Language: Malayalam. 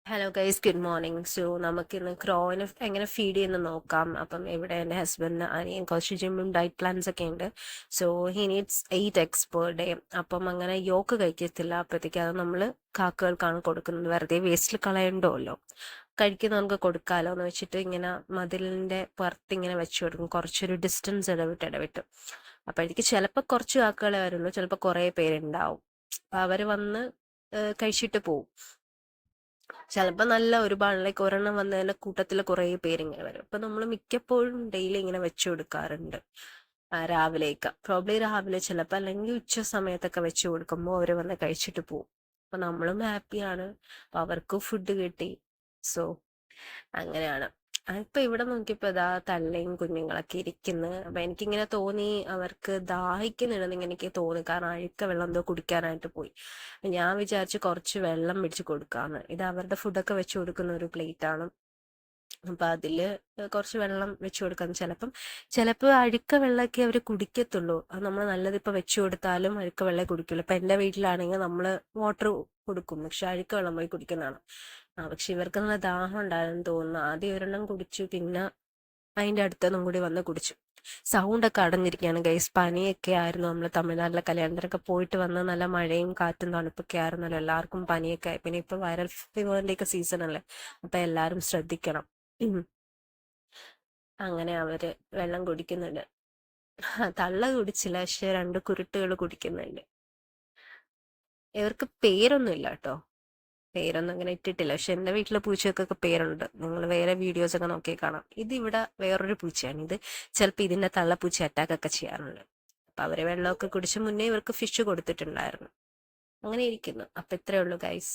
Hello guys, good morning. So നമുക്കിന്ന് ക്രോവിന് എങ്ങനെ ഫീഡ് ചെയ്യുന്ന നോക്കാം. അപ്പം ഇവിടെ എൻ്റെ ഹസ്ബൻഡിന് അനിയൻ കുറച്ച് ജിമ്മും ഡയറ്റ് പ്ലാൻസ് ഒക്കെ ഉണ്ട്. So he needs 8 eggs per day. അപ്പം അങ്ങനെ യോക്ക് കഴിക്കത്തില്ല. അപ്പോഴത്തേക്ക് അത് നമ്മൾ കാക്കകൾക്കാണ് കൊടുക്കുന്നത്. വെറുതെ വേസ്റ്റിൽ കളയണ്ടല്ലോ, കഴിക്കുന്നവർക്ക് കൊടുക്കാമല്ലോ എന്ന് വെച്ചിട്ട് ഇങ്ങനെ മതിലിൻ്റെ പുറത്ത് ഇങ്ങനെ വെച്ച് കൊടുക്കും, കുറച്ചൊരു ഡിസ്റ്റൻസ് ഇടവിട്ട്. അപ്പോഴത്തേക്ക് ചിലപ്പോൾ കുറച്ച് കാക്കകളെ വരുള്ളൂ, ചിലപ്പോൾ കുറേ പേരുണ്ടാവും. അപ്പം അവർ വന്ന് കഴിച്ചിട്ട് പോവും. ചിലപ്പോൾ നല്ല ഒരുപാട് ലൈക്ക് ഒരെണ്ണം വന്നതിൻ്റെ കൂട്ടത്തിൽ കുറേ പേരിങ്ങനെ വരും. അപ്പം നമ്മൾ മിക്കപ്പോഴും ഡെയിലി ഇങ്ങനെ വെച്ചു കൊടുക്കാറുണ്ട്. രാവിലേക്ക് പ്രോബ്ലി രാവിലെ, ചിലപ്പോൾ അല്ലെങ്കിൽ ഉച്ച സമയത്തൊക്കെ വെച്ച് കൊടുക്കുമ്പോൾ അവർ വന്ന് കഴിച്ചിട്ട് പോകും. അപ്പം നമ്മളും ഹാപ്പിയാണ്, അപ്പം അവർക്കും ഫുഡ് കിട്ടി. സോ അങ്ങനെയാണ്. ഇപ്പൊ ഇവിടെ നോക്കിയപ്പോ ഇതാ തള്ളയും കുഞ്ഞുങ്ങളൊക്കെ ഇരിക്കുന്നു. അപ്പൊ എനിക്കിങ്ങനെ തോന്നി അവർക്ക് ദാഹിക്കുന്നുണ്ടെന്ന് എനിക്ക് തോന്നി, കാരണം അഴുക്ക വെള്ളം എന്തോ കുടിക്കാനായിട്ട് പോയി. ഞാൻ വിചാരിച്ചു കുറച്ച് വെള്ളം പിടിച്ച് കൊടുക്കാന്ന്. ഇത് അവരുടെ ഫുഡൊക്കെ വെച്ച് കൊടുക്കുന്ന ഒരു പ്ലേറ്റ് ആണ്. അപ്പൊ അതില് കുറച്ച് വെള്ളം വെച്ച് കൊടുക്കാം. ചിലപ്പോൾ അഴുക്ക വെള്ളമൊക്കെ അവർ കുടിക്കത്തുള്ളൂ. അത് നമ്മൾ നല്ലത് ഇപ്പൊ വെച്ച് കൊടുത്താലും അഴുക്ക വെള്ളം കുടിക്കുള്ളൂ. ഇപ്പൊ എന്റെ വീട്ടിലാണെങ്കിൽ നമ്മള് വാട്ടർ കൊടുക്കും, പക്ഷെ അഴുക്ക വെള്ളം പോയി കുടിക്കുന്നതാണ്. പക്ഷെ ഇവർക്ക് നല്ല ദാഹം ഉണ്ടായിരുന്നു തോന്നുന്നു. ആദ്യം ഒരെണ്ണം കുടിച്ചു, പിന്നെ അതിന്റെ അടുത്തൊന്നും കൂടി വന്ന് കുടിച്ചു. സൗണ്ടൊക്കെ അടഞ്ഞിരിക്കുകയാണ് ഗൈസ്. പനിയൊക്കെ ആയിരുന്നു. നമ്മൾ തമിഴ്നാട്ടിലെ കല്യാണത്തിനൊക്കെ പോയിട്ട് വന്ന് നല്ല മഴയും കാറ്റും തണുപ്പൊക്കെ ആയിരുന്നല്ലോ, എല്ലാവർക്കും പനിയൊക്കെ ആയി. പിന്നെ ഇപ്പൊ വൈറൽ ഫീവറിന്റെ ഒക്കെ സീസൺ അല്ലേ, അപ്പൊ എല്ലാരും ശ്രദ്ധിക്കണം. അങ്ങനെ അവര് വെള്ളം കുടിക്കുന്നുണ്ട്. തള്ള കുടിച്ചില്ല, പക്ഷെ 2 കുരുട്ടുകൾ കുടിക്കുന്നുണ്ട്. ഇവർക്ക് പേരൊന്നും ഇല്ല കേട്ടോ, പേരൊന്നും അങ്ങനെ ഇട്ടിട്ടില്ല. പക്ഷെ എന്റെ വീട്ടിലെ പൂച്ചകൾക്കൊക്കെ പേരുണ്ട്. നിങ്ങൾ വേറെ വീഡിയോസ് ഒക്കെ നോക്കി കാണാം. ഇത് ഇവിടെ വേറൊരു പൂച്ചയാണ്. ഇത് ചിലപ്പോൾ ഇതിന്റെ തള്ളപ്പൂച്ച അറ്റാക്ക് ഒക്കെ ചെയ്യാറുണ്ട്. അപ്പൊ അവര് വെള്ളമൊക്കെ കുടിച്ച് മുന്നേ ഇവർക്ക് ഫിഷ് കൊടുത്തിട്ടുണ്ടായിരുന്നു. അങ്ങനെ ഇരിക്കുന്നു. അപ്പൊ ഇത്രേ ഉള്ളൂ ഗൈസ്.